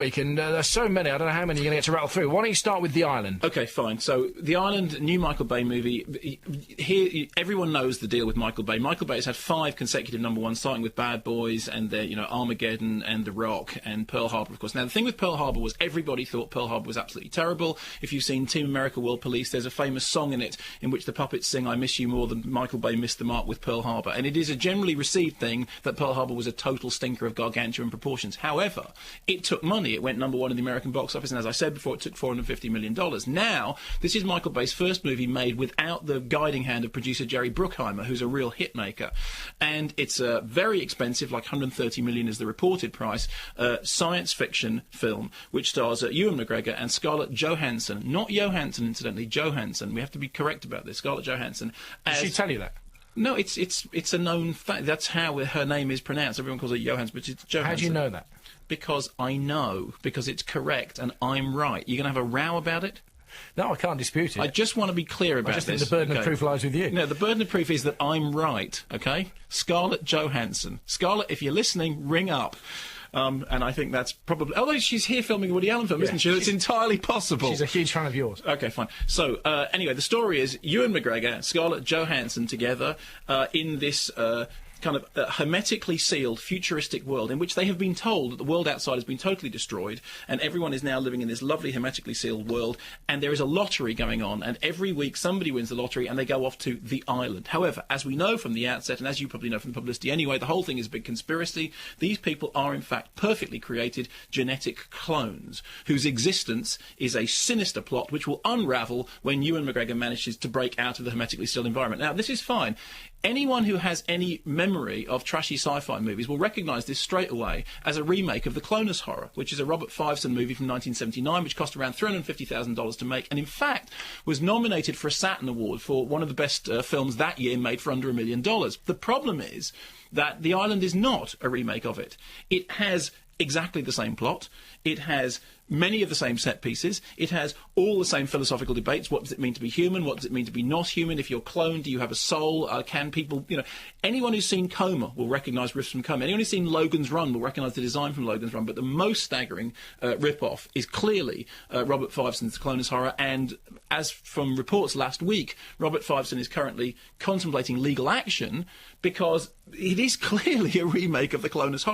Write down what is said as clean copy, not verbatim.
week, and there's so many, I don't know how many you're going to get to rattle through. Why don't you start with The Island? Okay, fine. So, The Island, new Michael Bay movie. Here, everyone knows the deal with Michael Bay. Michael Bay has had 5 consecutive number ones, starting with Bad Boys and Armageddon and The Rock and Pearl Harbor, of course. Now, the thing with Pearl Harbor was everybody thought Pearl Harbor was absolutely terrible. If you've seen Team America World Police, there's a famous song in it in which the puppets sing "I miss you more than Michael Bay missed the mark with Pearl Harbor." And it is a generally received thing that Pearl Harbor was a total stinker of gargantuan proportions. However, it took money. It went number 1 in the American box office, and as I said before, it took $450 million. Now, this is Michael Bay's first movie made without the guiding hand of producer Jerry Bruckheimer, who's a real hit maker. And it's a very expensive, like $130 million is the reported price, science fiction film, which stars Ewan McGregor and Scarlett Johansson. Not Johansson, incidentally, Johansson. We have to be correct about this. Scarlett Johansson. Did she tell you that? No, it's a known fact. That's how her name is pronounced. Everyone calls her Johansson, but it's Johansson. How do you know that? Because I know, because it's correct and I'm right. You're going to have a row about it? No, I can't dispute it. I just want to be clear about this. I just think the burden of proof lies with you. No, the burden of proof is that I'm right, okay? Scarlett Johansson. Scarlett, if you're listening, ring up. And I think that's probably... Although she's here filming a Woody Allen film, isn't she? It's entirely possible. She's a huge fan of yours. OK, fine. So, anyway, the story is Ewan McGregor, Scarlett Johansson together in this... kind of hermetically sealed, futuristic world in which they have been told that the world outside has been totally destroyed and everyone is now living in this lovely hermetically sealed world, and there is a lottery going on, and every week somebody wins the lottery and they go off to the island. However, as we know from the outset, and as you probably know from the publicity anyway, the whole thing is a big conspiracy. These people are in fact perfectly created genetic clones whose existence is a sinister plot which will unravel when Ewan McGregor manages to break out of the hermetically sealed environment. Now, this is fine. Anyone who has any memory of trashy sci-fi movies will recognise this straight away as a remake of The Clonus Horror, which is a Robert Fiveson movie from 1979, which cost around $350,000 to make, and in fact was nominated for a Saturn Award for one of the best films that year made for under $1 million. The problem is that The Island is not a remake of it. It has exactly the same plot. It has many of the same set pieces. It has all the same philosophical debates. What does it mean to be human? What does it mean to be not human? If you're cloned, do you have a soul? Can people, anyone who's seen Coma will recognise riffs from Coma. Anyone who's seen Logan's Run will recognise the design from Logan's Run. But the most staggering rip-off is clearly Robert Fiveson's The Clonus Horror. And as from reports last week, Robert Fiveson is currently contemplating legal action because it is clearly a remake of The Clonus Horror.